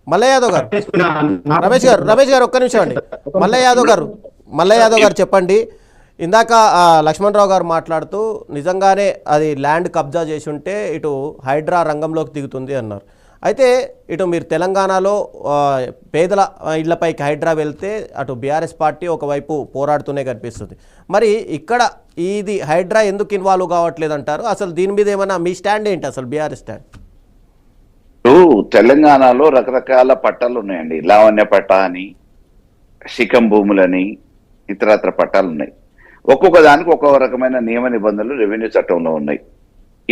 మల్లయ్య యాదవ్ గారు, రమేష్ గారు ఒక్క నిమిషం అండి. మల్లయ్య యాదవ్ గారు చెప్పండి. ఇందాక లక్ష్మణరావు గారు మాట్లాడుతూ నిజంగానే అది ల్యాండ్ కబ్జా చేసి ఉంటే ఇటు హైడ్రా రంగంలోకి దిగుతుంది అన్నారు. అయితే ఇటు మీరు తెలంగాణలో పేదల ఇళ్లపైకి హైడ్రా వెళ్తే అటు బీఆర్ఎస్ పార్టీ ఒకవైపు పోరాడుతూనే కనిపిస్తుంది. మరి ఇక్కడ ఇది హైడ్రా ఎందుకు ఇన్వాల్వ్ కావట్లేదు అంటారు? అసలు దీని మీద ఏమైనా మీ స్టాండ్ ఏంటి, అసలు బీఆర్ఎస్ స్టాండ్? తెలంగాణలో రకరకాల పట్టాలు ఉన్నాయండి. లావణ్య పట్టా అని, శిఖం భూములని, ఇతరత్ర పట్టాలు ఉన్నాయి. ఒక్కొక్క దానికి ఒక్కొక్క రకమైన నియమ నిబంధనలు రెవెన్యూ చట్టంలో ఉన్నాయి.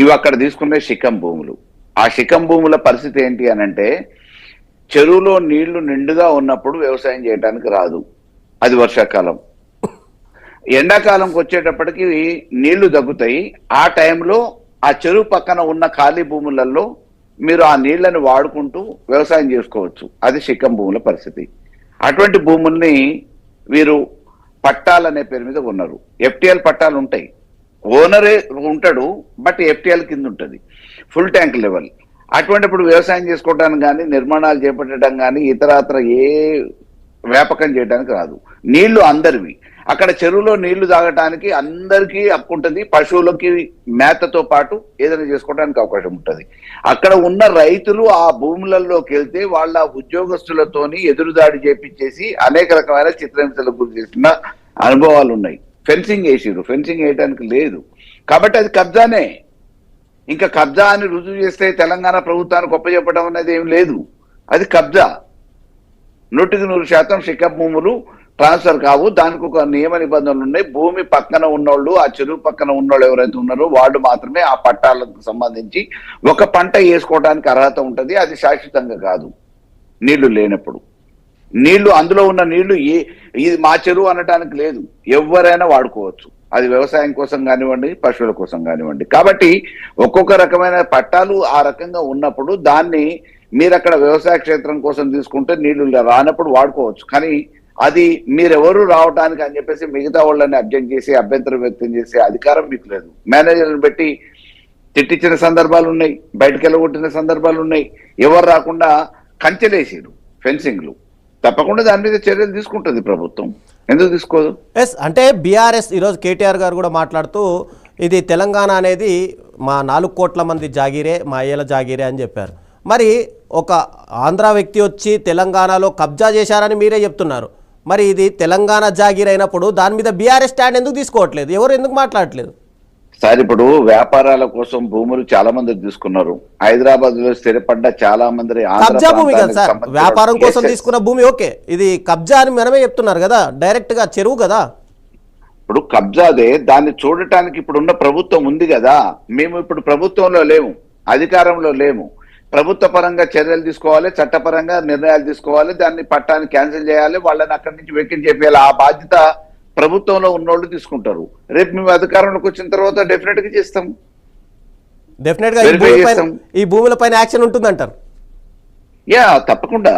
ఇవి అక్కడ తీసుకునే శిఖం భూములు. ఆ శిఖం భూముల పరిస్థితి ఏంటి అనంటే, చెరువులో నీళ్లు నిండుగా ఉన్నప్పుడు వ్యవసాయం చేయడానికి రాదు, అది వర్షాకాలం. ఎండాకాలంకి వచ్చేటప్పటికి నీళ్లు తగ్గుతాయి. ఆ టైంలో ఆ చెరువు పక్కన ఉన్న ఖాళీ భూములలో మీరు ఆ నీళ్లను వాడుకుంటూ వ్యవసాయం చేసుకోవచ్చు. అది శిఖం భూముల పరిస్థితి. అటువంటి భూముల్ని వీరు పట్టాలనే పేరు మీద ఉన్నారు. ఎఫ్టీఎల్ పట్టాలు ఉంటాయి, ఓనరే ఉంటాడు, బట్ ఎఫ్టీఎల్ కింద ఉంటుంది, ఫుల్ ట్యాంక్ లెవెల్. అటువంటిప్పుడు వ్యవసాయం చేసుకోవడానికి కానీ, నిర్మాణాలు చేపట్టడం కానీ, ఇతరత్ర ఏ వ్యాపకం చేయడానికి రాదు. నీళ్లు అందరివి. అక్కడ చెరువులో నీళ్లు తాగటానికి అందరికీ హక్కు ఉంటుంది. పశువులకి మేతతో పాటు ఏదైనా చేసుకోవడానికి అవకాశం ఉంటుంది. అక్కడ ఉన్న రైతులు ఆ భూములలోకి వెళ్తే వాళ్ళ ఉద్యోగస్తులతోని ఎదురుదాడి చేపించేసి అనేక రకమైన చిత్రహింసలకు గురి చేసిన అనుభవాలు ఉన్నాయి. ఫెన్సింగ్ వేసిరు, ఫెన్సింగ్ వేయడానికి లేదు. కాబట్టి అది కబ్జానే. ఇంకా కబ్జా అని రుజువు చేస్తే తెలంగాణ ప్రభుత్వానికి గొప్ప చెప్పడం అనేది ఏం లేదు. అది కబ్జా. 100% శిఖం భూములు ట్రాన్స్ఫర్ కావు. దానికి ఒక నియమ నిబంధనలు ఉన్నాయి. భూమి పక్కన ఉన్నోళ్ళు, ఆ చెరువు పక్కన ఉన్నోళ్ళు ఎవరైతే ఉన్నారో వాళ్ళు మాత్రమే ఆ పట్టాలకు సంబంధించి ఒక పంట వేసుకోవడానికి అర్హత ఉంటుంది. అది శాశ్వతంగా కాదు. నీళ్లు లేనప్పుడు నీళ్లు, అందులో ఉన్న నీళ్లు ఇది మా చెరువు అనడానికి లేదు, ఎవరైనా వాడుకోవచ్చు. అది వ్యవసాయం కోసం కానివ్వండి, పశువుల కోసం కానివ్వండి. కాబట్టి ఒక్కొక్క రకమైన పట్టాలు ఆ రకంగా ఉన్నప్పుడు దాన్ని మీరు అక్కడ వ్యవసాయ క్షేత్రం కోసం తీసుకుంటే నీళ్లు రానప్పుడు వాడుకోవచ్చు. కానీ అది మీరెవరు రావడానికి అని చెప్పేసి మిగతా వాళ్ళని అబ్జెక్ట్ చేసి అభ్యంతరం వ్యక్తం చేసే అధికారం మీకు లేదు. మేనేజర్ని పెట్టి తిట్టించిన సందర్భాలు ఉన్నాయి, బయటకు వెళ్ళగొట్టిన సందర్భాలు ఉన్నాయి. ఎవరు రాకుండా కంచెలేసిరు, ఫెన్సింగ్లు. తప్పకుండా దాని మీద చర్యలు తీసుకుంటుంది ప్రభుత్వం, ఎందుకు తీసుకోదు? ఎస్, అంటే బీఆర్ఎస్ ఈరోజు కేటీఆర్ గారు కూడా మాట్లాడుతూ ఇది తెలంగాణ అనేది మా 4 కోట్ల మంది జాగీరే, మా అయ్యల జాగీరే అని చెప్పారు. మరి ఒక ఆంధ్ర వ్యక్తి వచ్చి తెలంగాణలో కబ్జా చేశారని మీరే చెప్తున్నారు. మరి ఇది తెలంగాణ జాగీర్ అయినప్పుడు దాని మీద బీఆర్ఎస్ స్టాండ్ ఎందుకు తీసుకోవట్లేదు? ఎవరు ఎందుకు మాట్లాడట్లేదు? సార్, ఇప్పుడు వ్యాపారాల కోసం భూములు చాలా మంది తీసుకున్నారు. హైదరాబాద్ లో స్థిరపడ్డ చాలా మంది కబ్జా భూమి కదా సార్, వ్యాపారం కోసం తీసుకున్న భూమి. ఓకే, ఇది కబ్జా అని మనమే చెప్తున్నారు కదా, డైరెక్ట్ గా చెరువు కదా. ఇప్పుడు కబ్జాదే, దాన్ని చూడటానికి ఇప్పుడున్న ప్రభుత్వం ఉంది కదా. మేము ఇప్పుడు ప్రభుత్వంలో లేము, అధికారంలో లేము. ప్రభుత్వ పరంగా చర్యలు తీసుకోవాలి, చట్టపరంగా నిర్ణయాలు తీసుకోవాలి, దాన్ని పట్టాన్ని క్యాన్సిల్ చేయాలి, వాళ్ళని అక్కడి నుంచి వెకెట్ చేయాలి. ఆ బాధ్యత ప్రభుత్వంలో ఉన్నోళ్ళు తీసుకుంటారు. రేపు మేము అధికారంలోకి వచ్చిన తర్వాత డెఫినెట్ గా చేస్తాం, డెఫినెట్ గా ఈ భూములపైన యాక్షన్ ఉంటుందంటారు. యా, తప్పకుండా.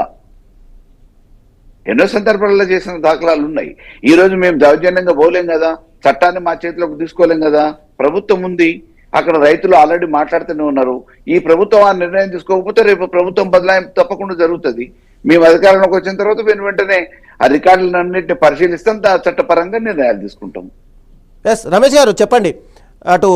ఎన్నో సందర్భాలలో చేసిన దాఖలాలు ఉన్నాయి. ఈ రోజు మేము దౌర్జన్యంగా పోలేం కదా, చట్టాన్ని మా చేతిలోకి తీసుకోలేం కదా. ప్రభుత్వం ఉంది, అక్కడ రైతులు ఆల్రెడీ మాట్లాడుతూనే ఉన్నారు. ఈ ప్రభుత్వం ఆ నిర్ణయం తీసుకోకపోతే రేపు ప్రభుత్వం బదలాయింపు తప్పకుండా జరుగుతుంది. మేము అధికారంలోకి వచ్చిన తర్వాత మేము వెంటనే ఆ రికార్డులన్నింటినీ పరిశీలిస్తాం, చట్టపరంగా నిర్ణయాలు తీసుకుంటాం. ఎస్, రమేష్ గారు చెప్పండి. అటు